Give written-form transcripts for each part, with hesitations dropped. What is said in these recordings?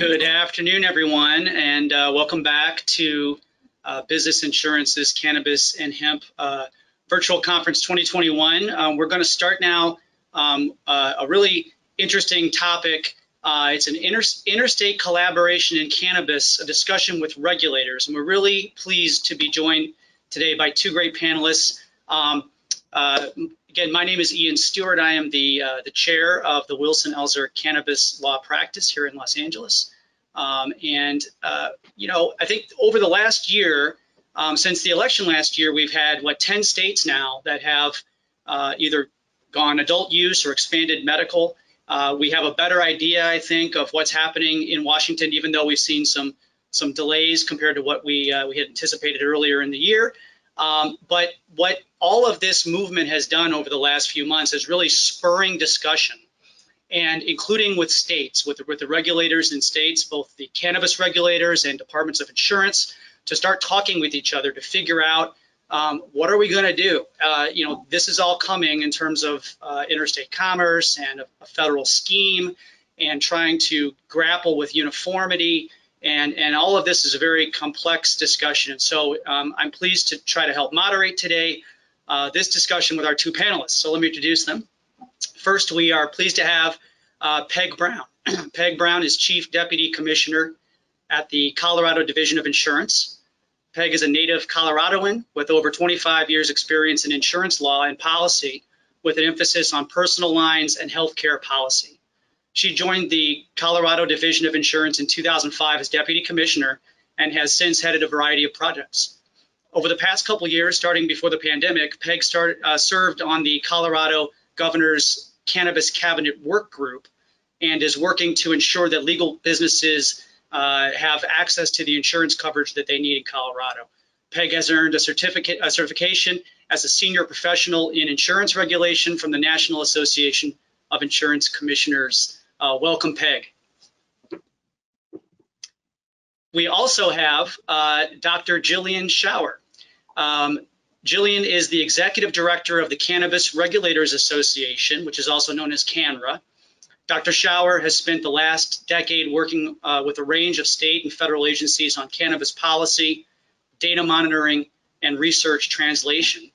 Good afternoon, everyone, and welcome back to Business Insurance's Cannabis and Hemp Virtual Conference 2021. We're going to start now a really interesting topic. It's an interstate collaboration in cannabis, a discussion with regulators, and we're really pleased to be joined today by two great panelists. Again, my name is Ian Stewart. I am the chair of the Wilson Elzer Cannabis Law Practice here in Los Angeles. You know, I think over the last year, since the election last year, we've had, 10 states now that have either gone adult use or expanded medical. We have a better idea, I think, of what's happening in Washington, even though we've seen some delays compared to what we had anticipated earlier in the year. But what all of this movement has done over the last few months is really spurring discussion, and including with states, with the regulators in states, both the cannabis regulators and departments of insurance, to start talking with each other to figure out what are we going to do. You know, this is all coming in terms of interstate commerce and a federal scheme, and trying to grapple with uniformity. And all of this is a very complex discussion. So I'm pleased to try to help moderate today this discussion with our two panelists. So let me introduce them. First, we are pleased to have Peg Brown. Peg Brown is Chief Deputy Commissioner at the Colorado Division of Insurance. Peg is a native Coloradoan with over 25 years experience in insurance law and policy, with an emphasis on personal lines and healthcare policy. She joined the Colorado Division of Insurance in 2005 as Deputy Commissioner and has since headed a variety of projects. Over the past couple of years, starting before the pandemic, Peg served on the Colorado Governor's Cannabis Cabinet Work Group and is working to ensure that legal businesses have access to the insurance coverage that they need in Colorado. Peg has earned a certification as a senior professional in insurance regulation from the National Association of Insurance Commissioners. Welcome, Peg. We also have Dr. Jillian Schauer. Jillian is the Executive Director of the Cannabis Regulators Association, which is also known as CANRA. Dr. Schauer has spent the last decade working with a range of state and federal agencies on cannabis policy, data monitoring, and research translation.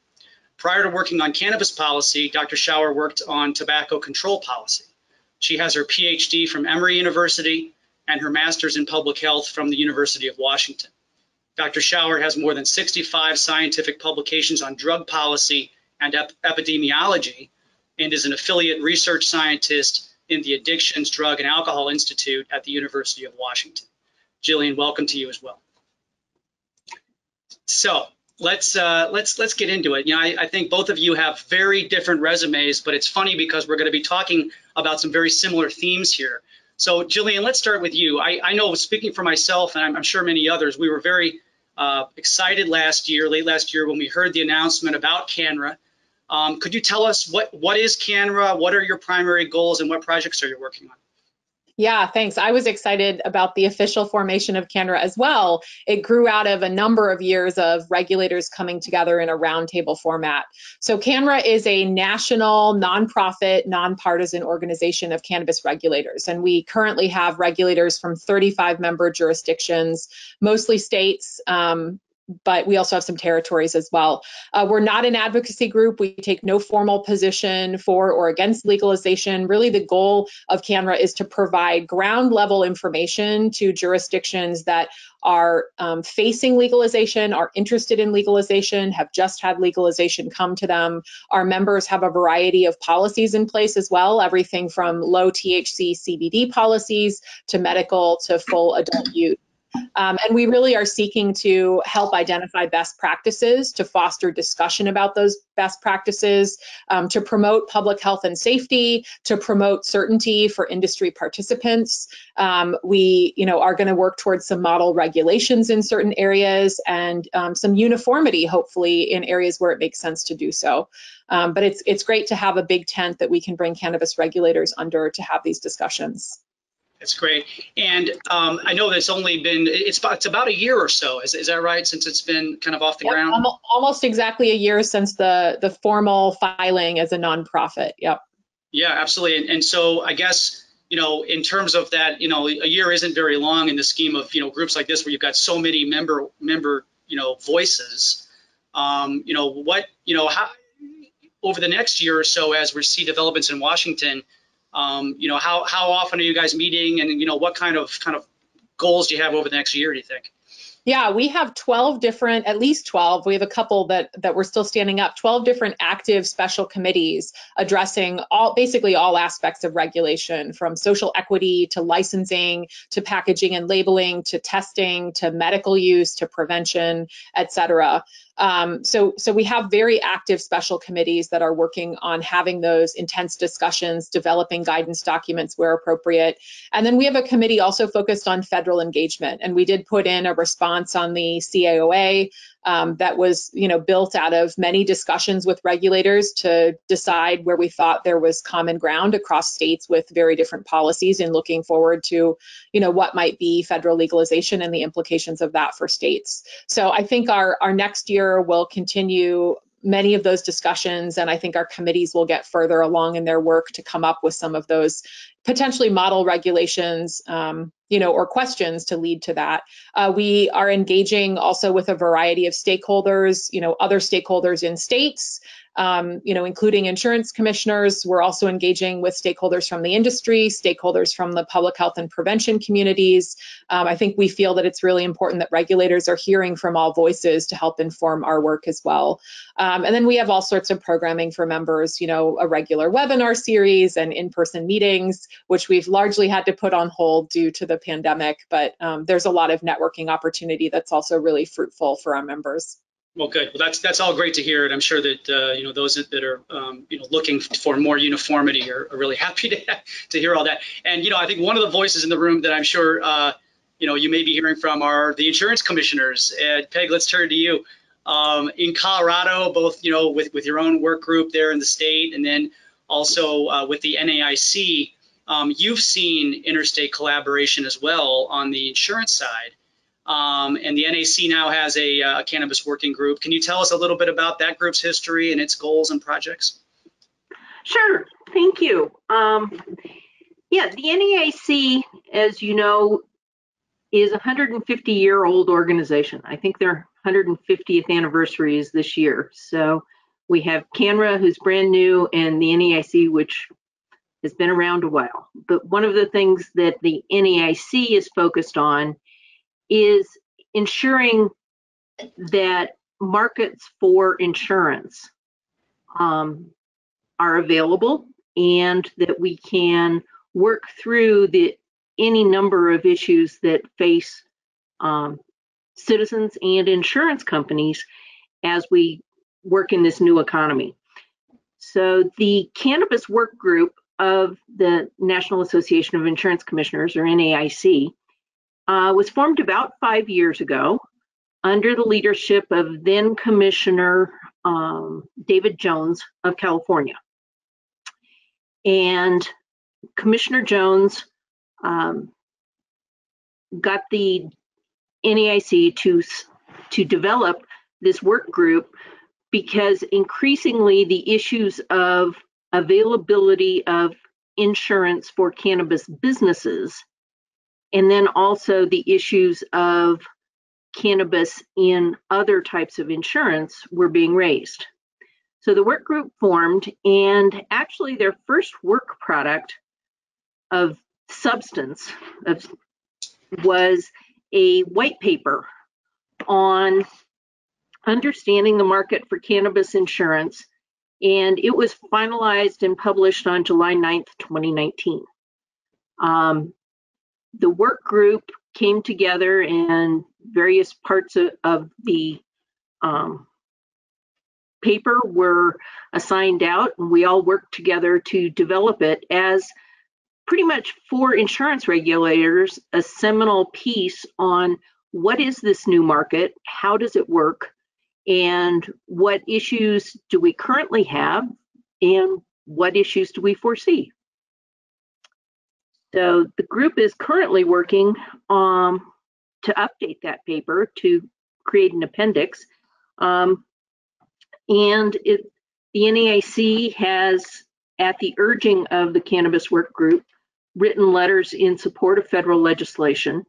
Prior to working on cannabis policy, Dr. Schauer worked on tobacco control policy. She has her PhD from Emory University and her master's in public health from the University of Washington. Dr. Schauer has more than 65 scientific publications on drug policy and epidemiology, and is an affiliate research scientist in the Addictions, Drug, and Alcohol Institute at the University of Washington. Jillian, welcome to you as well. So let's get into it. You know, I think both of you have very different resumes, but it's funny because we're going to be talking about some very similar themes here. So Jillian, let's start with you. I know, speaking for myself, and I'm sure many others, we were very excited late last year when we heard the announcement about CANRA. Could you tell us what is CANRA, what are your primary goals, and what projects are you working on? Yeah, thanks. I was excited about the official formation of CANRA as well. It grew out of a number of years of regulators coming together in a roundtable format. So CANRA is a national, nonprofit, nonpartisan organization of cannabis regulators. And we currently have regulators from 35 member jurisdictions, mostly states, but we also have some territories as well. We're not an advocacy group. We take no formal position for or against legalization. Really, the goal of CANRA is to provide ground level information to jurisdictions that are facing legalization, are interested in legalization, have just had legalization come to them. Our members have a variety of policies in place as well, everything from low THC CBD policies to medical to full adult use. And we really are seeking to help identify best practices, to foster discussion about those best practices, to promote public health and safety, to promote certainty for industry participants. We, are going to work towards some model regulations in certain areas and some uniformity, hopefully, in areas where it makes sense to do so. But it's great to have a big tent that we can bring cannabis regulators under to have these discussions. That's great. And I know that's only been, it's about a year or so, is that right, since it's been kind of off the ground? Almost exactly a year since the formal filing as a nonprofit, yep. Yeah, absolutely. And so I guess in terms of that, a year isn't very long in the scheme of, groups like this where you've got so many member, voices. How over the next year or so, as we see developments in Washington, how often are you guys meeting, and what kind of goals do you have over the next year, do you think? Yeah, we have 12 different, at least 12. We have a couple that we're still standing up, 12 different active special committees addressing basically all aspects of regulation, from social equity to licensing to packaging and labeling to testing to medical use to prevention, et cetera. So we have very active special committees that are working on having those intense discussions, developing guidance documents where appropriate. And then we have a committee also focused on federal engagement. And we did put in a response on the CAOA that was, built out of many discussions with regulators to decide where we thought there was common ground across states with very different policies, and looking forward to, what might be federal legalization and the implications of that for states. So I think our next year will continue many of those discussions, and I think our committees will get further along in their work to come up with some of those potentially model regulations, or questions to lead to that. We are engaging also with a variety of stakeholders, other stakeholders in states, including insurance commissioners. We're also engaging with stakeholders from the industry, stakeholders from the public health and prevention communities. I think we feel that it's really important that regulators are hearing from all voices to help inform our work as well. And then we have all sorts of programming for members, a regular webinar series and in-person meetings, which we've largely had to put on hold due to the pandemic. But there's a lot of networking opportunity that's also really fruitful for our members. Well, good. Well, that's all great to hear, and I'm sure that those that are looking for more uniformity are really happy to hear all that. And I think one of the voices in the room that I'm sure you may be hearing from are the insurance commissioners. And Peg, let's turn to you. In Colorado, both with your own work group there in the state, and then also with the NAIC, you've seen interstate collaboration as well on the insurance side. And the NAC now has a cannabis working group. Can you tell us a little bit about that group's history and its goals and projects? Sure, thank you. Yeah, the NAIC, as you know, is a 150-year-old organization. I think their 150th anniversary is this year. So we have CANRA, who's brand new, and the NAIC, which has been around a while. But one of the things that the NAIC is focused on is ensuring that markets for insurance are available, and that we can work through any number of issues that face citizens and insurance companies as we work in this new economy. So the Cannabis Work Group of the National Association of Insurance Commissioners, or NAIC, was formed about 5 years ago under the leadership of then Commissioner David Jones of California. And Commissioner Jones got the NAIC to develop this work group because increasingly the issues of availability of insurance for cannabis businesses, and then also the issues of cannabis in other types of insurance, were being raised. So the work group formed, and actually their first work product of substance was a white paper on understanding the market for cannabis insurance, and it was finalized and published on July 9th, 2019. The work group came together, and various parts of the paper were assigned out, and we all worked together to develop it as pretty much for insurance regulators a seminal piece on what is this new market, how does it work, and what issues do we currently have, and what issues do we foresee. So the group is currently working to update that paper to create an appendix. And the NAIC has, at the urging of the Cannabis Work Group, written letters in support of federal legislation,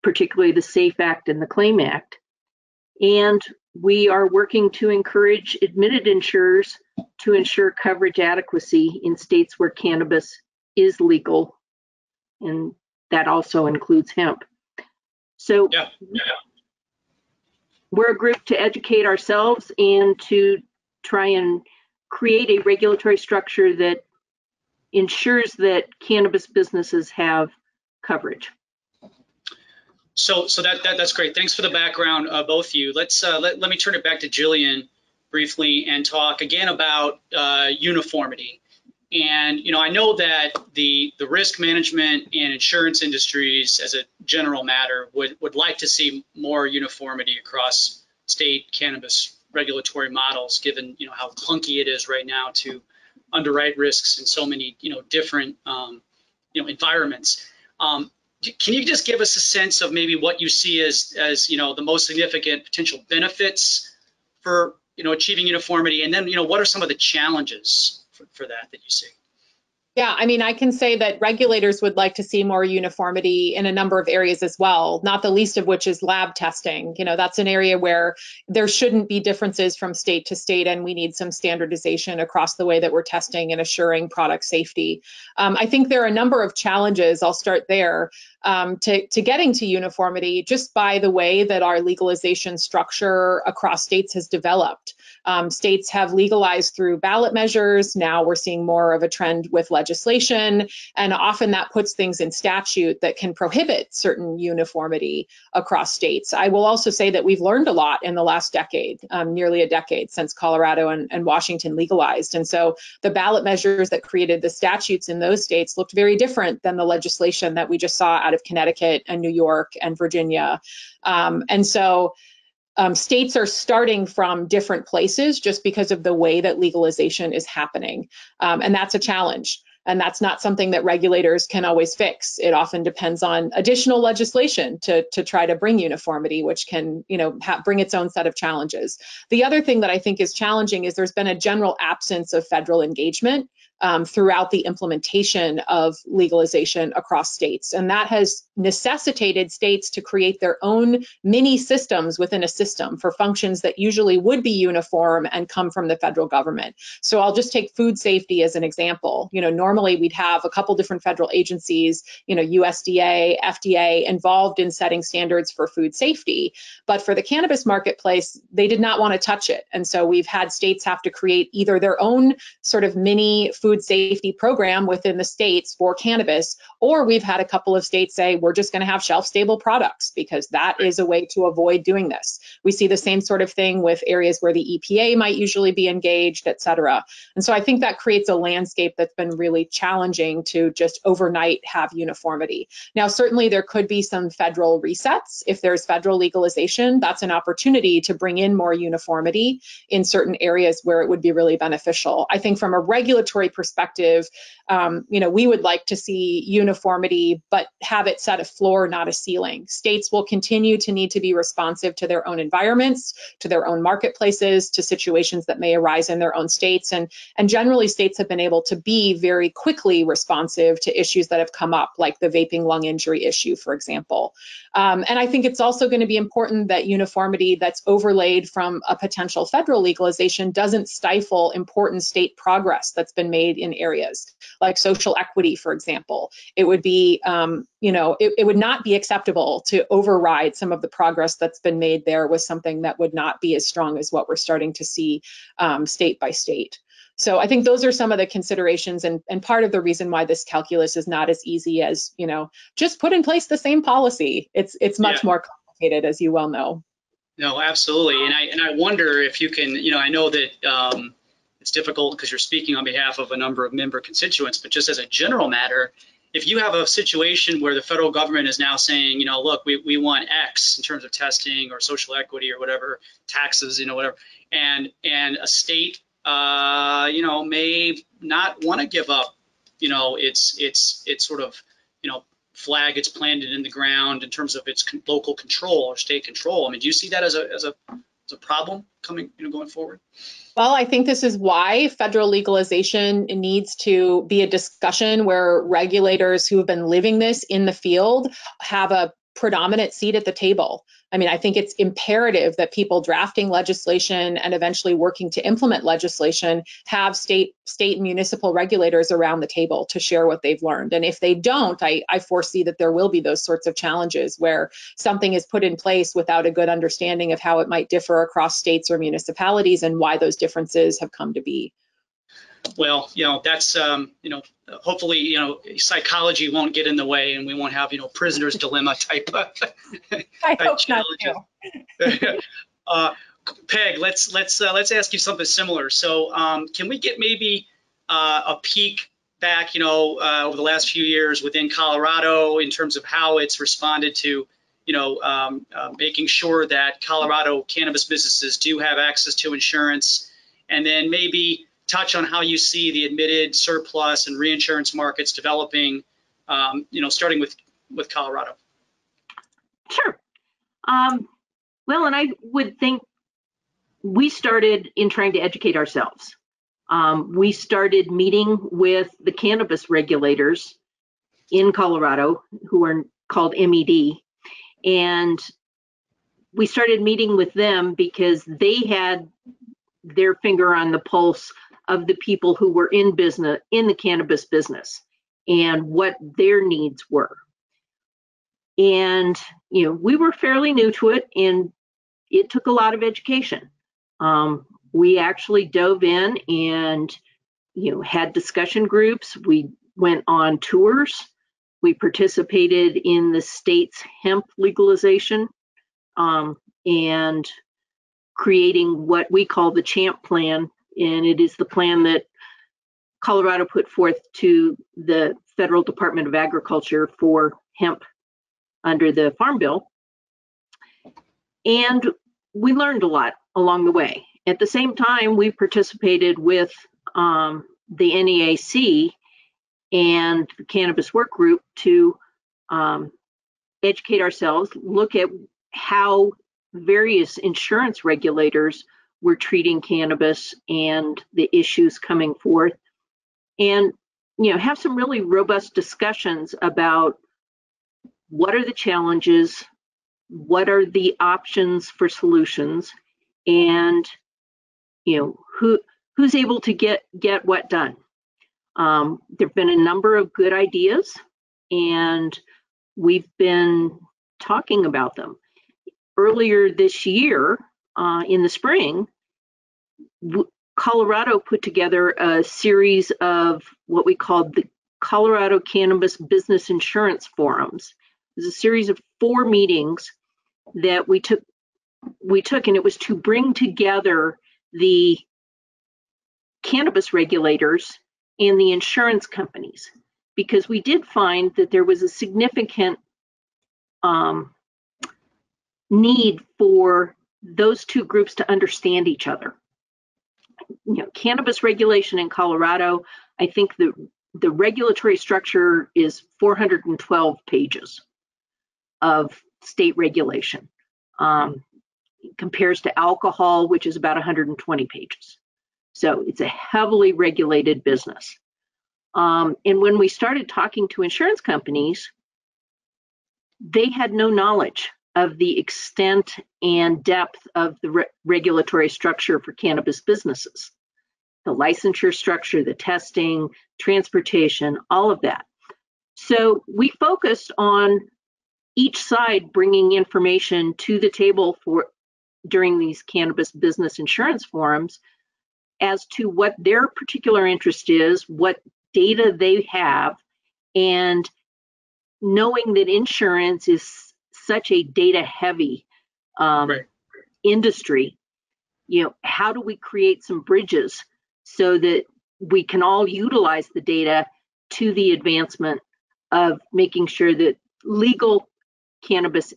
particularly the SAFE Act and the CLAIM Act. And we are working to encourage admitted insurers to ensure coverage adequacy in states where cannabis is legal, and that also includes hemp. So we're a group to educate ourselves and to try and create a regulatory structure that ensures that cannabis businesses have coverage. So that's great. Thanks for the background, both of you. Let's let me turn it back to Jillian briefly and talk again about uniformity. And I know that the risk management and insurance industries, as a general matter, would like to see more uniformity across state cannabis regulatory models, given how clunky it is right now to underwrite risks in so many different environments. Can you just give us a sense of maybe what you see as the most significant potential benefits for achieving uniformity, and then what are some of the challenges for that you see? Yeah, I mean, I can say that regulators would like to see more uniformity in a number of areas as well, not the least of which is lab testing. That's an area where there shouldn't be differences from state to state, and we need some standardization across the way that we're testing and assuring product safety. I think there are a number of challenges. I'll start there. To getting to uniformity, just by the way that our legalization structure across states has developed. States have legalized through ballot measures. Now we're seeing more of a trend with legislation, and often that puts things in statute that can prohibit certain uniformity across states. I will also say that we've learned a lot in the last decade, nearly a decade since Colorado and Washington legalized. And so the ballot measures that created the statutes in those states looked very different than the legislation that we just saw out of Connecticut and New York and Virginia. States are starting from different places just because of the way that legalization is happening. And that's a challenge. And that's not something that regulators can always fix. It often depends on additional legislation to try to bring uniformity, which can bring its own set of challenges. The other thing that I think is challenging is there's been a general absence of federal engagement throughout the implementation of legalization across states. And that has necessitated states to create their own mini systems within a system for functions that usually would be uniform and come from the federal government. So I'll just take food safety as an example. Normally we'd have a couple different federal agencies, USDA, FDA, involved in setting standards for food safety. But for the cannabis marketplace, they did not want to touch it. And so we've had states have to create either their own sort of mini food safety program within the states for cannabis, or we've had a couple of states say, we're just going to have shelf-stable products because that is a way to avoid doing this. We see the same sort of thing with areas where the EPA might usually be engaged, et cetera. And so I think that creates a landscape that's been really challenging to just overnight have uniformity. Now, certainly there could be some federal resets. If there's federal legalization, that's an opportunity to bring in more uniformity in certain areas where it would be really beneficial. I think from a regulatory perspective, we would like to see uniformity, but have it set a floor, not a ceiling. States will continue to need to be responsive to their own environments, to their own marketplaces, to situations that may arise in their own states. And generally, states have been able to be very quickly responsive to issues that have come up, like the vaping lung injury issue, for example. And I think it's also going to be important that uniformity that's overlaid from a potential federal legalization doesn't stifle important state progress that's been made in areas like social equity, for example. It would be, it would not be acceptable to override some of the progress that's been made there with something that would not be as strong as what we're starting to see state by state. So I think those are some of the considerations, and part of the reason why this calculus is not as easy as, just put in place the same policy. It's much more complicated, as you well know. No, absolutely. And I wonder if you can, I know that it's difficult because you're speaking on behalf of a number of member constituents, but just as a general matter, if you have a situation where the federal government is now saying, look, we want X in terms of testing or social equity or whatever, taxes, whatever, and a state, may not want to give up, its sort of, flag it's planted in the ground in terms of its local control or state control. I mean, do you see that as a a problem coming, going forward? Well, I think this is why federal legalization needs to be a discussion where regulators who have been living this in the field have a predominant seat at the table. I mean, I think it's imperative that people drafting legislation and eventually working to implement legislation have state and municipal regulators around the table to share what they've learned. And if they don't, I foresee that there will be those sorts of challenges where something is put in place without a good understanding of how it might differ across states or municipalities and why those differences have come to be. Well, that's, hopefully, psychology won't get in the way and we won't have, prisoner's dilemma type, I hope challenges. Not too. Peg, let's ask you something similar. So can we get maybe a peek back, over the last few years within Colorado in terms of how it's responded to, making sure that Colorado cannabis businesses do have access to insurance, and then maybe touch on how you see the admitted, surplus, and reinsurance markets developing, starting with Colorado. Sure. Well, and I would think we started in trying to educate ourselves. We started meeting with the cannabis regulators in Colorado, who are called MED, and we started meeting with them because they had their finger on the pulse of the people who were in the cannabis business and what their needs were. And, we were fairly new to it, and it took a lot of education. We actually dove in and, had discussion groups. We went on tours. We participated in the state's hemp legalization, and creating what we call the CHAMP plan. And it is the plan that Colorado put forth to the Federal Department of Agriculture for hemp under the Farm Bill. And we learned a lot along the way. At the same time, we participated with the NEAC and the Cannabis Work Group to educate ourselves, look at how various insurance regulators were treating cannabis and the issues coming forth, and have some really robust discussions about what are the challenges, what are the options for solutions, and who's able to get what done. There've been a number of good ideas, and we've been talking about them. Earlier this year, in the spring, Colorado put together a series of what we called the Colorado Cannabis Business Insurance Forums. It was a series of 4 meetings that we took, and it was to bring together the cannabis regulators and the insurance companies, because we did find that there was a significant need for those two groups to understand each other. Cannabis regulation in Colorado, I think the regulatory structure is 412 pages of state regulation. Compares to alcohol, which is about 120 pages. So it's a heavily regulated business. And when we started talking to insurance companies, they had no knowledge of the extent and depth of the regulatory structure for cannabis businesses. The licensure structure, the testing, transportation, all of that. So we focused on each side bringing information to the table during these cannabis business insurance forums as to what their particular interest is, what data they have, and knowing that insurance is such a data-heavy industry, how do we create some bridges so that we can all utilize the data to the advancement of making sure that legal cannabis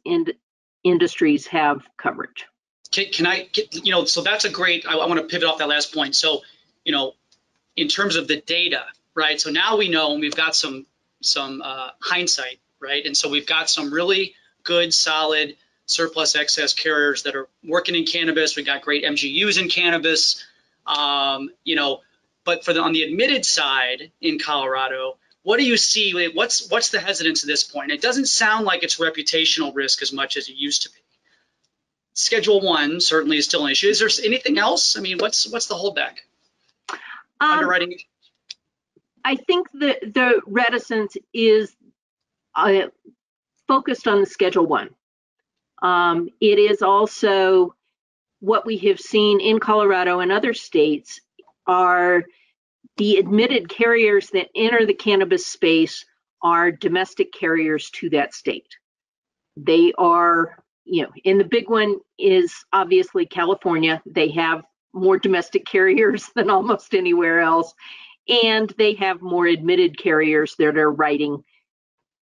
industries have coverage? Can I get, so that's a great, I want to pivot off that last point. So, in terms of the data, right? So now we know, and we've got some hindsight, right? And so we've got some really good, solid surplus excess carriers that are working in cannabis. We got great MGUs in cannabis, you know, but on the admitted side in Colorado, what do you see? What's the hesitance at this point? It doesn't sound like it's reputational risk as much as it used to be. Schedule 1 certainly is still an issue. Is there anything else? I mean, what's the holdback? Underwriting? I think the reticence is focused on the Schedule 1. It is also what we have seen in Colorado and other states are the admitted carriers that enter the cannabis space are domestic carriers to that state. They are, you know, and the big one is obviously California. They have more domestic carriers than almost anywhere else, and they have more admitted carriers that are writing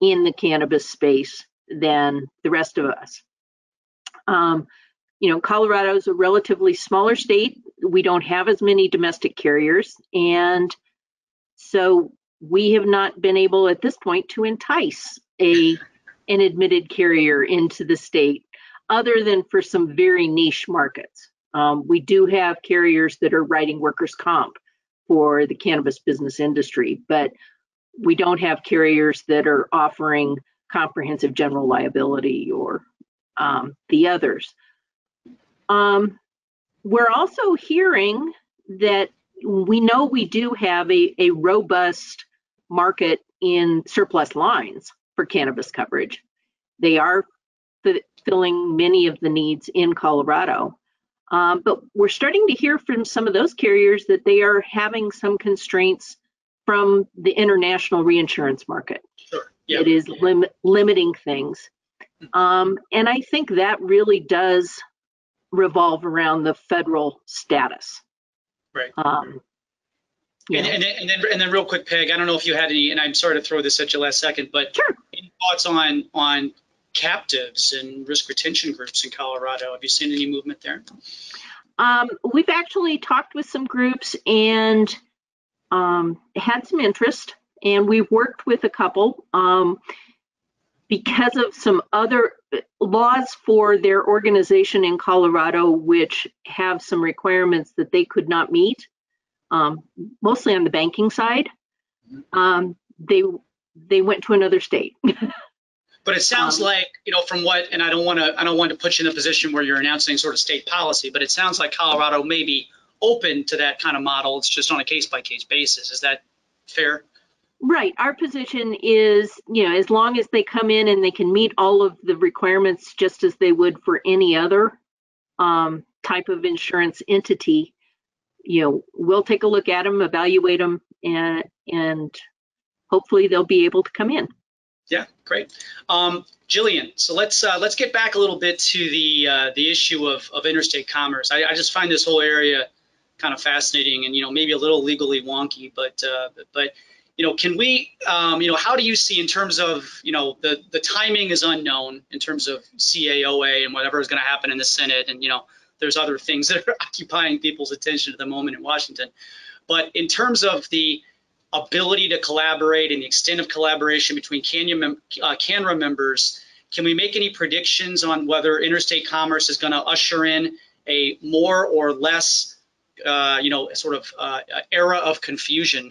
in the cannabis space than the rest of us. You know, Colorado is a relatively smaller state. We don't have as many domestic carriers, and so we have not been able at this point to entice an admitted carrier into the state, other than for some very niche markets. We do have carriers that are writing workers' comp for the cannabis business industry, but we don't have carriers that are offering comprehensive general liability or the others. We're also hearing that we know we do have a robust market in surplus lines for cannabis coverage. They are filling many of the needs in Colorado. But we're starting to hear from some of those carriers that they are having some constraints from the international reinsurance market. Sure. Yep. It is limiting things. And I think that really does revolve around the federal status. Right. Yeah. And then real quick, Peg, I don't know if you had any, and I'm sorry to throw this at you last second, but Sure. Any thoughts on captives and risk retention groups in Colorado? Have you seen any movement there? We've actually talked with some groups and had some interest, and we've worked with a couple because of some other laws for their organization in Colorado, which have some requirements that they could not meet, mostly on the banking side. They went to another state. But it sounds like, you know, from what, and I don't want to put you in a position where you're announcing sort of state policy, but it sounds like Colorado may be open to that kind of model. It's just on a case-by-case basis. Is that fair? Right. Our position is, you know, as long as they come in and they can meet all of the requirements just as they would for any other type of insurance entity, you know, we'll take a look at them, evaluate them, and hopefully they'll be able to come in. Yeah, great. Jillian, so let's get back a little bit to the issue of interstate commerce. I just find this whole area kind of fascinating and, you know, maybe a little legally wonky, but you know, can we, you know, how do you see in terms of, you know, the timing is unknown in terms of CAOA and whatever is going to happen in the Senate, and, you know, there's other things that are occupying people's attention at the moment in Washington. But in terms of the ability to collaborate and the extent of collaboration between CANRA members, can we make any predictions on whether interstate commerce is going to usher in a more or less, you know, sort of era of confusion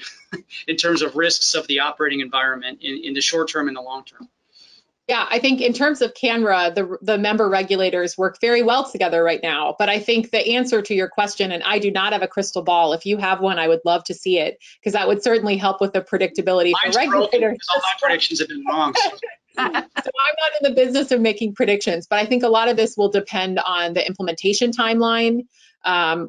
in terms of risks of the operating environment in the short term and the long term? Yeah, I think in terms of CANRA, the member regulators work very well together right now. But I think the answer to your question, and I do not have a crystal ball. If you have one, I would love to see it, because that would certainly help with the predictability for regulators. All my predictions have been wrong. So I'm not in the business of making predictions, but I think a lot of this will depend on the implementation timeline,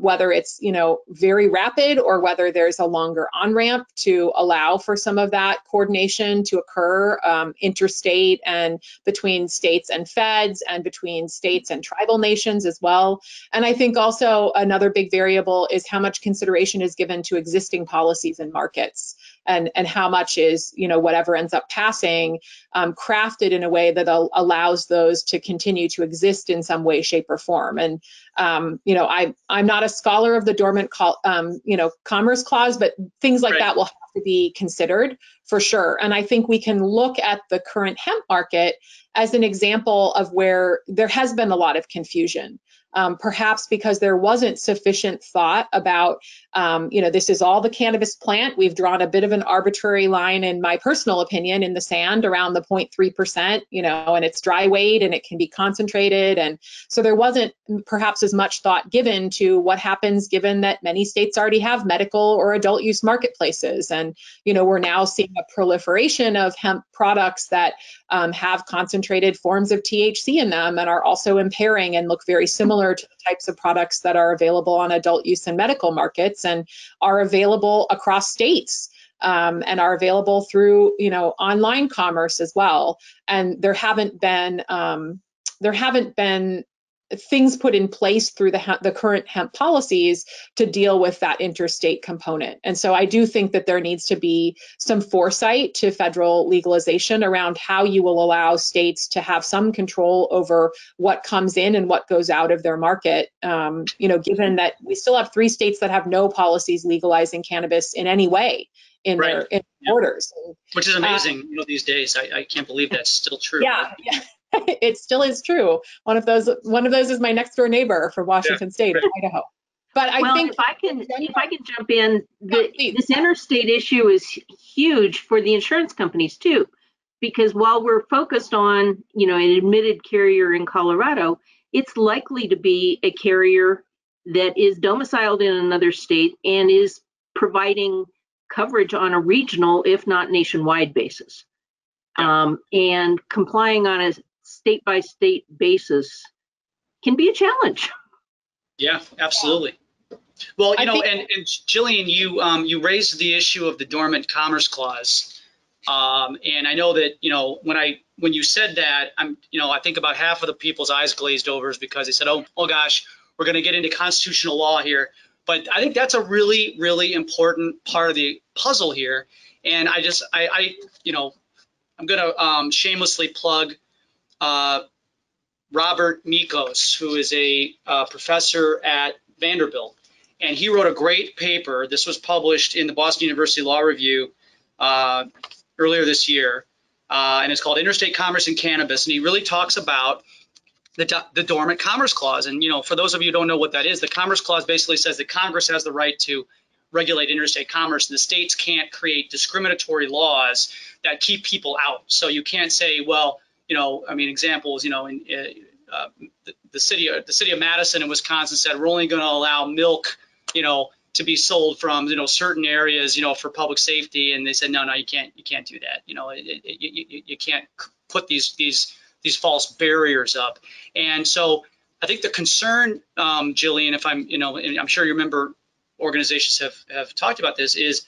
whether it's, you know, very rapid or whether there's a longer on-ramp to allow for some of that coordination to occur interstate and between states and feds and between states and tribal nations as well. And I think also another big variable is how much consideration is given to existing policies and markets, and how much is, you know, whatever ends up passing crafted in a way that allows those to continue to exist in some way, shape, or form. And you know, I'm not a scholar of the dormant, commerce clause, but things like that will have to be considered for sure. And I think we can look at the current hemp market as an example of where there has been a lot of confusion. Perhaps because there wasn't sufficient thought about, this is all the cannabis plant. We've drawn a bit of an arbitrary line, in my personal opinion, in the sand around the 0.3%, and it's dry weight and it can be concentrated. And so there wasn't perhaps as much thought given to what happens given that many states already have medical or adult use marketplaces. And, we're now seeing a proliferation of hemp products that have concentrated forms of THC in them and are also impairing and look very similar to the types of products that are available on adult use and medical markets and are available across states and are available through, online commerce as well. And there haven't been things put in place through the current hemp policies to deal with that interstate component. And so I do think that there needs to be some foresight to federal legalization around how you will allow states to have some control over what comes in and what goes out of their market, given that we still have 3 states that have no policies legalizing cannabis in any way in their borders. Which is amazing, these days. I can't believe that's still true. Yeah. It still is true. One of those is my next door neighbor from Washington State, Idaho. But I think if I can jump in, this interstate issue is huge for the insurance companies too, because while we're focused on, an admitted carrier in Colorado, it's likely to be a carrier that is domiciled in another state and is providing coverage on a regional, if not nationwide basis. And complying on a state-by-state basis can be a challenge. Yeah, absolutely. Well, and Jillian, you raised the issue of the dormant commerce clause, and I know that when you said that, I think about half of the people's eyes glazed over is because they said, oh gosh, we're going to get into constitutional law here. But I think that's a really, really important part of the puzzle here, and I'm going to shamelessly plug Robert Mikos, who is a professor at Vanderbilt. And he wrote a great paper. This was published in the Boston University Law Review earlier this year. And it's called Interstate Commerce and Cannabis. And he really talks about the dormant commerce clause. And, for those of you who don't know what that is, the Commerce Clause basically says that Congress has the right to regulate interstate commerce, and the states can't create discriminatory laws that keep people out. So you can't say, well, examples, in the city of Madison in Wisconsin said we're only going to allow milk, to be sold from certain areas, for public safety, and they said no, you can't do that. You can't put these false barriers up. And so I think the concern, Jillian, if and I'm sure you remember, organizations have talked about this, is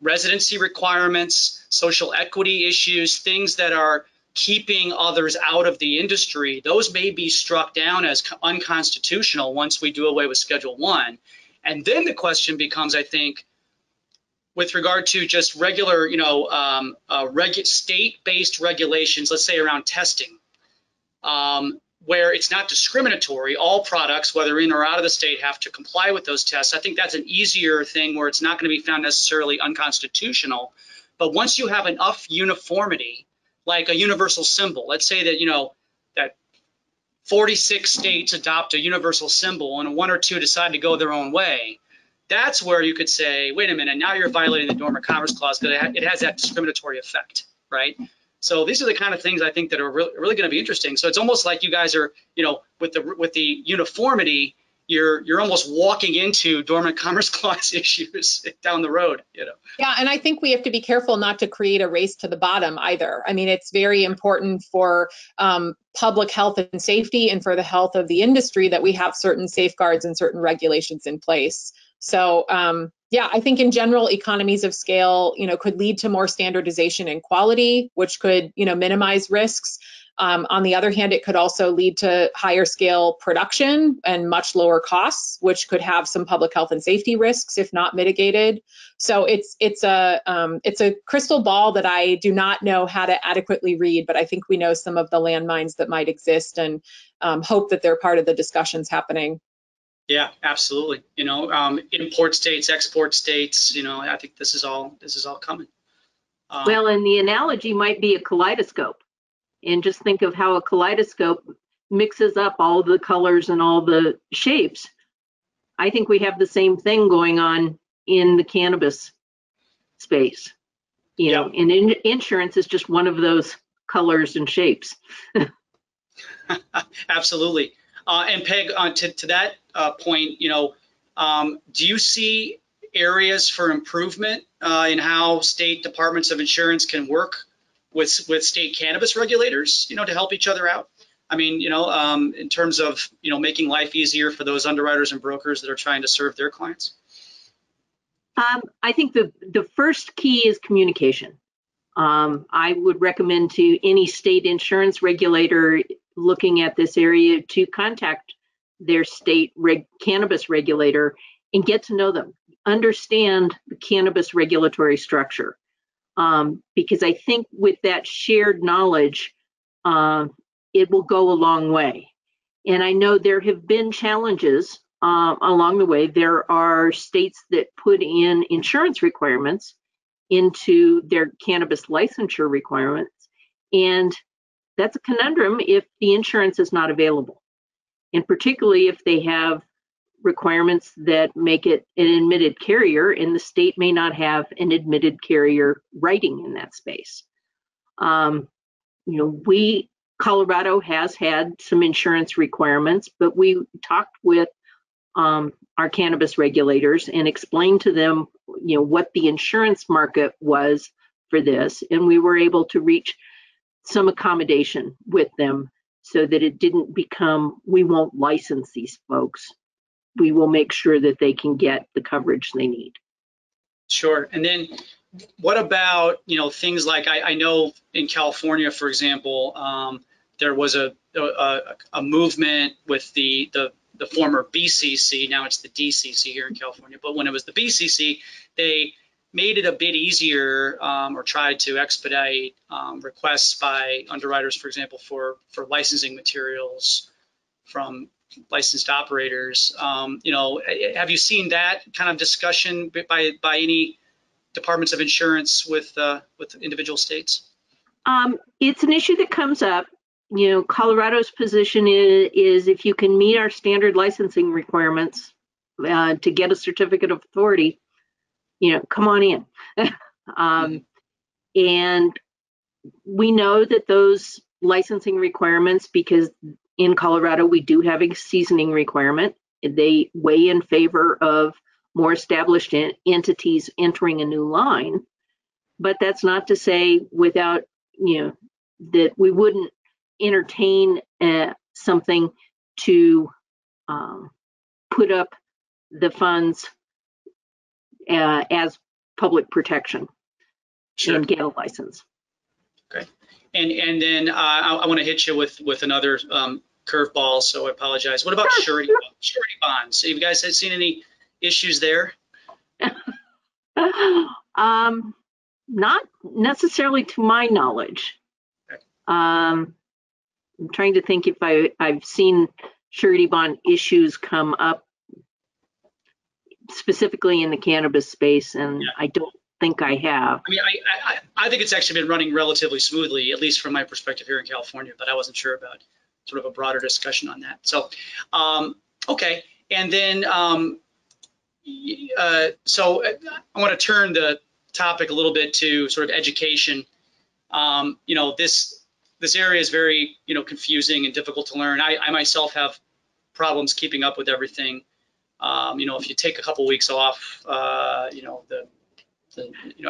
residency requirements, social equity issues, things that are keeping others out of the industry. Those may be struck down as unconstitutional once we do away with Schedule 1. And then the question becomes, I think, with regard to just regular state-based regulations, let's say around testing, where it's not discriminatory. All products, whether in or out of the state, have to comply with those tests. I think that's an easier thing where it's not going to be found necessarily unconstitutional. But once you have enough uniformity, like a universal symbol, let's say that, that 46 states adopt a universal symbol and 1 or 2 decide to go their own way, that's where you could say, wait a minute, now you're violating the Dormant Commerce Clause because it has that discriminatory effect, right? So these are the kind of things I think that are really going to be interesting. So it's almost like you guys are, with the uniformity, you're almost walking into Dormant Commerce Clause issues down the road, Yeah, and I think we have to be careful not to create a race to the bottom either. I mean, it's very important for public health and safety and for the health of the industry that we have certain safeguards and certain regulations in place. So I think in general, economies of scale, could lead to more standardization and quality, which could, minimize risks. On the other hand, it could also lead to higher scale production and much lower costs, which could have some public health and safety risks if not mitigated. So it's a crystal ball that I do not know how to adequately read, but I think we know some of the landmines that might exist and hope that they're part of the discussions happening. Yeah, absolutely. Import states, export states. I think this is all coming. Well, and the analogy might be a kaleidoscope. And just think of how a kaleidoscope mixes up all the colors and all the shapes. I think we have the same thing going on in the cannabis space. And insurance is just one of those colors and shapes. Absolutely. And Peg, to that point, do you see areas for improvement in how state departments of insurance can work with state cannabis regulators, to help each other out? I mean, in terms of, making life easier for those underwriters and brokers that are trying to serve their clients? I think the first key is communication. I would recommend to any state insurance regulator looking at this area to contact their state cannabis regulator and get to know them, understand the cannabis regulatory structure. Because I think with that shared knowledge, it will go a long way. And I know there have been challenges along the way. There are states that put in insurance requirements into their cannabis licensure requirements, and that's a conundrum if the insurance is not available, and particularly if they have requirements that make it an admitted carrier, and the state may not have an admitted carrier writing in that space. Colorado has had some insurance requirements, but we talked with our cannabis regulators and explained to them, what the insurance market was for this, and we were able to reach some accommodation with them so that it didn't become, we won't license these folks. We will make sure that they can get the coverage they need. Sure. And then what about, things like, I know in California, for example, there was a movement with the former BCC, now it's the DCC here in California, but when it was the BCC, they made it a bit easier or tried to expedite requests by underwriters, for example, for licensing materials from licensed operators. Have you seen that kind of discussion by any departments of insurance with individual states? It's an issue that comes up. Colorado's position is if you can meet our standard licensing requirements to get a certificate of authority, come on in. And we know that those licensing requirements, because in Colorado we do have a seasoning requirement, they weigh in favor of more established entities entering a new line. But that's not to say without, that we wouldn't entertain something to put up the funds as public protection. Sure. And get a license. Okay. And then I want to hit you with another curveball, so I apologize. What about surety bonds? Have you guys seen any issues there? Not necessarily to my knowledge. Okay. I'm trying to think if I've seen surety bond issues come up specifically in the cannabis space, and I don't think I have. I mean, I think it's actually been running relatively smoothly, at least from my perspective here in California, but I wasn't sure about sort of a broader discussion on that. So, okay. And then, so I want to turn the topic a little bit to sort of education. This area is very, confusing and difficult to learn. I myself have problems keeping up with everything. If you take a couple weeks off,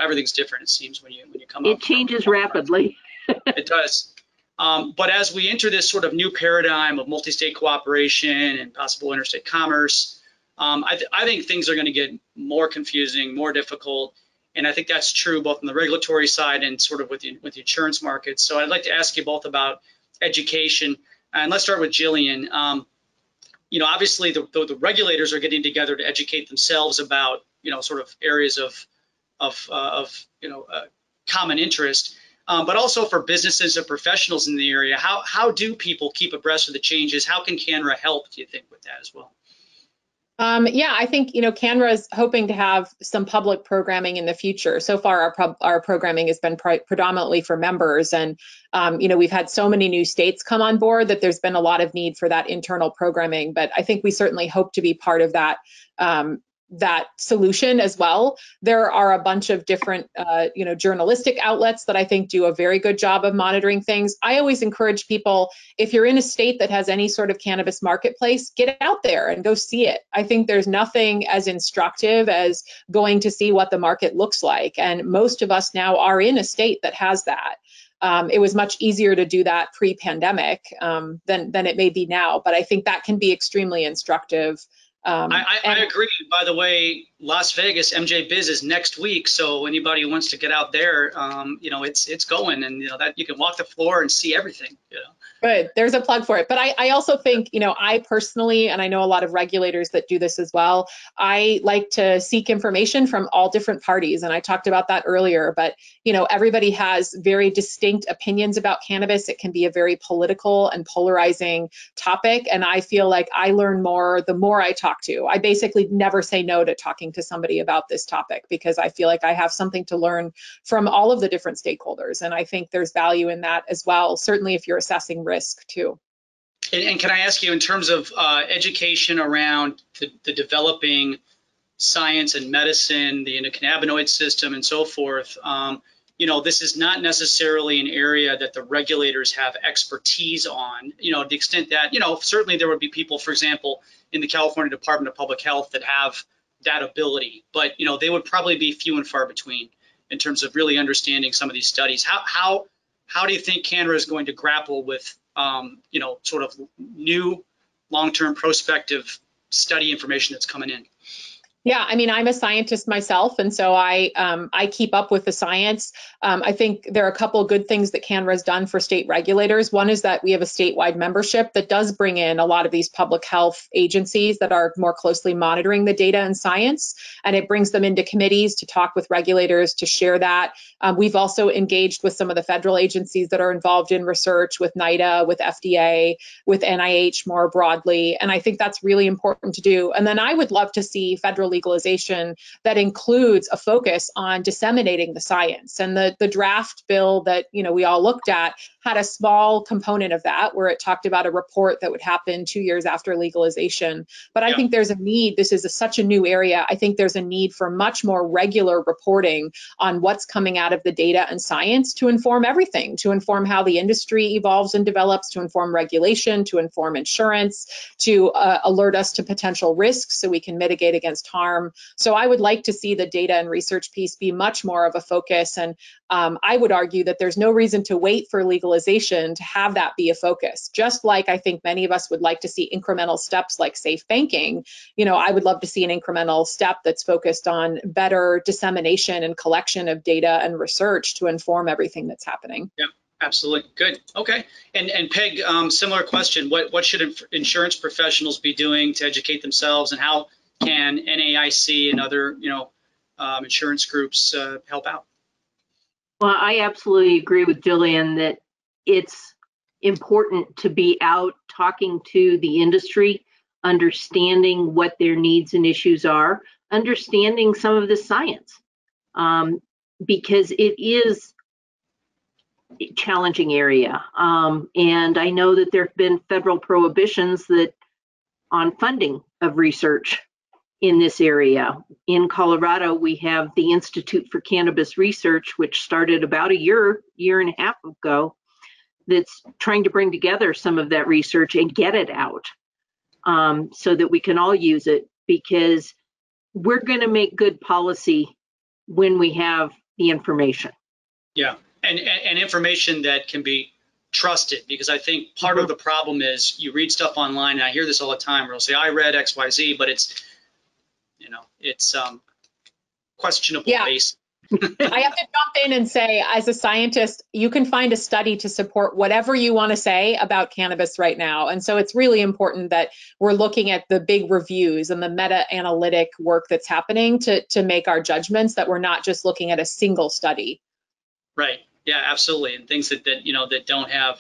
everything's different, it seems, when you come up. It changes rapidly. It does. But as we enter this sort of new paradigm of multi-state cooperation and possible interstate commerce, I think things are going to get more confusing, more difficult. And I think that's true both on the regulatory side and sort of with the insurance markets. So I'd like to ask you both about education. And let's start with Jillian. Obviously the regulators are getting together to educate themselves about, sort of areas of common interest, but also for businesses and professionals in the area. How do people keep abreast of the changes? How can CANRA help, do you think, with that as well? Yeah, I think, Canra is hoping to have some public programming in the future. So far, our programming has been predominantly for members. And, we've had so many new states come on board that there's been a lot of need for that internal programming. But I think we certainly hope to be part of that solution as well. There are a bunch of different, journalistic outlets that I think do a very good job of monitoring things. I always encourage people, if you're in a state that has any sort of cannabis marketplace, get out there and go see it. I think there's nothing as instructive as going to see what the market looks like. And most of us now are in a state that has that. It was much easier to do that pre-pandemic than it may be now, but I think that can be extremely instructive. I agree. By the way, Las Vegas MJ Biz is next week, so anybody who wants to get out there, it's going, and that you can walk the floor and see everything. Good. There's a plug for it. But I also think, I personally, and I know a lot of regulators that do this as well, I like to seek information from all different parties. And I talked about that earlier, but, everybody has very distinct opinions about cannabis. It can be a very political and polarizing topic. And I feel like I learn more the more I talk to. I basically never say no to talking to somebody about this topic because I feel like I have something to learn from all of the different stakeholders. And I think there's value in that as well, certainly if you're assessing risk too. And can I ask you, in terms of education around the developing science and medicine, the endocannabinoid system and so forth, this is not necessarily an area that the regulators have expertise on, to the extent that, certainly there would be people, for example, in the California Department of Public Health that have that ability, but, they would probably be few and far between in terms of really understanding some of these studies. How do you think Canada is going to grapple with, sort of new long-term prospective study information that's coming in? Yeah, I mean, I'm a scientist myself, and so I keep up with the science. I think there are a couple of good things that Canada has done for state regulators. One is that we have a statewide membership that does bring in a lot of these public health agencies that are more closely monitoring the data and science, and it brings them into committees to talk with regulators to share that. We've also engaged with some of the federal agencies that are involved in research, with NIDA, with FDA, with NIH more broadly, and I think that's really important to do. And then I would love to see federal legalization that includes a focus on disseminating the science. And the draft bill that we all looked at had a small component of that, where it talked about a report that would happen 2 years after legalization. But I think there's a need. This is such a new area. I think there's a need for much more regular reporting on what's coming out of the data and science to inform everything, to inform how the industry evolves and develops, to inform regulation, to inform insurance, to alert us to potential risks so we can mitigate against harm. So I would like to see the data and research piece be much more of a focus. And I would argue that there's no reason to wait for legalization to have that be a focus. Just like I think many of us would like to see incremental steps like safe banking, I would love to see an incremental step that's focused on better dissemination and collection of data and research to inform everything that's happening. Yeah, absolutely. Good. Okay. And Peg, similar question. What should insurance professionals be doing to educate themselves, and how can NAIC and other, insurance groups help out? Well, I absolutely agree with Jillian that it's important to be out talking to the industry, understanding what their needs and issues are, understanding some of the science, because it is a challenging area. And I know that there have been federal prohibitions on funding of research in this area. In Colorado, we have the Institute for Cannabis Research, which started about a year and a half ago, that's trying to bring together some of that research and get it out so that we can all use it, because we're going to make good policy when we have the information. Yeah, and information that can be trusted, because I think part of the problem is you read stuff online, and I hear this all the time, where they'll say, I read XYZ, but it's questionable. Yeah. Base. I have to jump in and say, as a scientist, you can find a study to support whatever you want to say about cannabis right now. And so it's really important that we're looking at the big reviews and the meta-analytic work that's happening to make our judgments, that we're not just looking at a single study. Right. Yeah, absolutely. And things that don't have,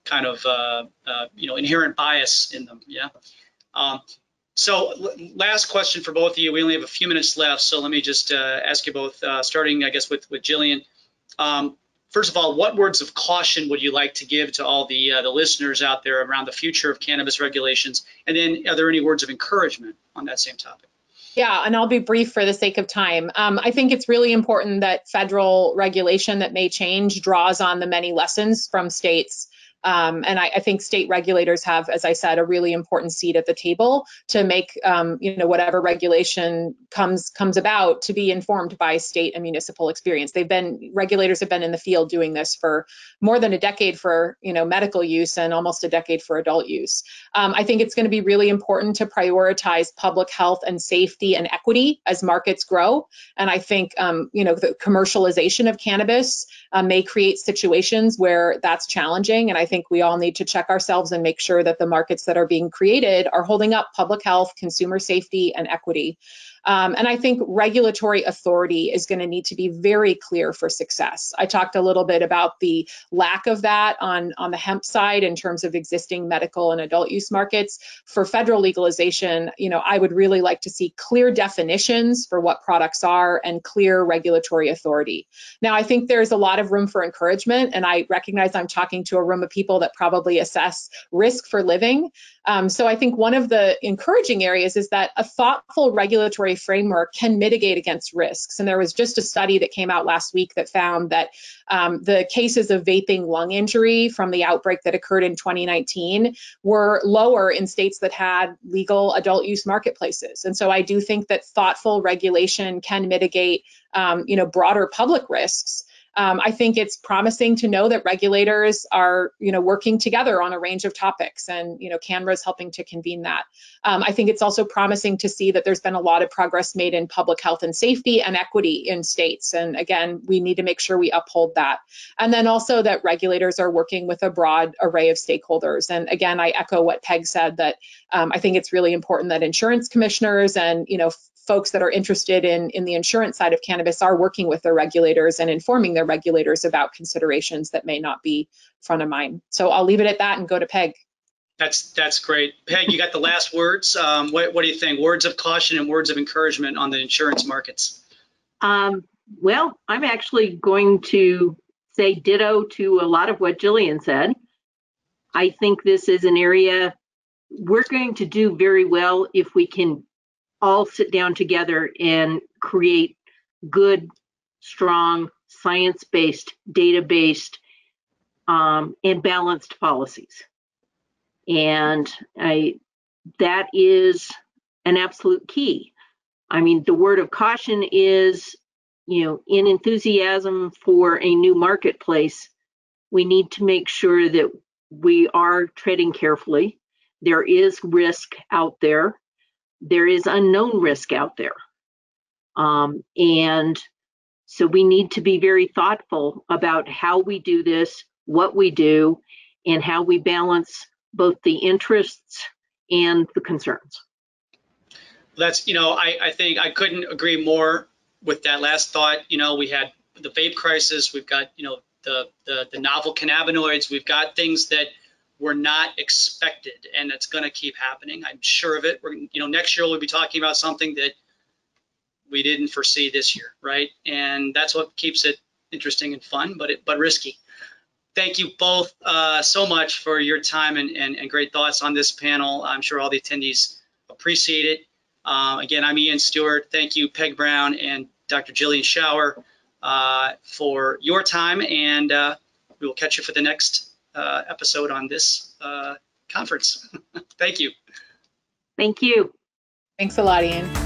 kind of, inherent bias in them. Yeah. So last question for both of you. We only have a few minutes left, so let me just ask you both, starting, I guess, with Jillian. First of all, what words of caution would you like to give to all the listeners out there around the future of cannabis regulations? And then are there any words of encouragement on that same topic? Yeah, and I'll be brief for the sake of time. I think it's really important that federal regulation that may change draws on the many lessons from states. And I think state regulators have, as I said, a really important seat at the table to make, whatever regulation comes about to be informed by state and municipal experience. Regulators have been in the field doing this for more than a decade for, medical use and almost a decade for adult use. I think it's going to be really important to prioritize public health and safety and equity as markets grow. And I think, the commercialization of cannabis may create situations where that's challenging. And I think we all need to check ourselves and make sure that the markets that are being created are holding up public health, consumer safety, and equity. And I think regulatory authority is going to need to be very clear for success. I talked a little bit about the lack of that on the hemp side in terms of existing medical and adult use markets. For federal legalization, I would really like to see clear definitions for what products are and clear regulatory authority. Now, I think there's a lot of room for encouragement, and I recognize I'm talking to a room of people that probably assess risk for living. So I think one of the encouraging areas is that a thoughtful regulatory framework can mitigate against risks. And there was just a study that came out last week that found that the cases of vaping lung injury from the outbreak that occurred in 2019 were lower in states that had legal adult use marketplaces. And so I do think that thoughtful regulation can mitigate, broader public risks. I think it's promising to know that regulators are, working together on a range of topics, and, Canva is helping to convene that. I think it's also promising to see that there's been a lot of progress made in public health and safety and equity in states. And again, we need to make sure we uphold that. And then also that regulators are working with a broad array of stakeholders. And again, I echo what Peg said, that I think it's really important that insurance commissioners and, folks that are interested in the insurance side of cannabis are working with their regulators and informing their regulators about considerations that may not be front of mind. So I'll leave it at that and go to Peg. That's great. Peg, you got the last words. What do you think? Words of caution and words of encouragement on the insurance markets. Well, I'm actually going to say ditto to a lot of what Jillian said. I think this is an area we're going to do very well if we can all sit down together and create good, strong, science-based, data-based, and balanced policies. And that is an absolute key. I mean, the word of caution is, in enthusiasm for a new marketplace, we need to make sure that we are treading carefully. There is risk out there. There is unknown risk out there. And so we need to be very thoughtful about how we do this, what we do, and how we balance both the interests and the concerns. That's, I think I couldn't agree more with that last thought. We had the vape crisis. We've got, the novel cannabinoids. We've got things that were not expected, and it's going to keep happening. I'm sure of it. Next year we'll be talking about something that we didn't foresee this year, right? And that's what keeps it interesting and fun, but risky. Thank you both so much for your time and great thoughts on this panel. I'm sure all the attendees appreciate it. Again, I'm Ian Stewart. Thank you, Peg Brown and Dr. Jillian Schauer, for your time, and we will catch you for the next episode on this conference. Thank you. Thank you. Thanks a lot, Ian.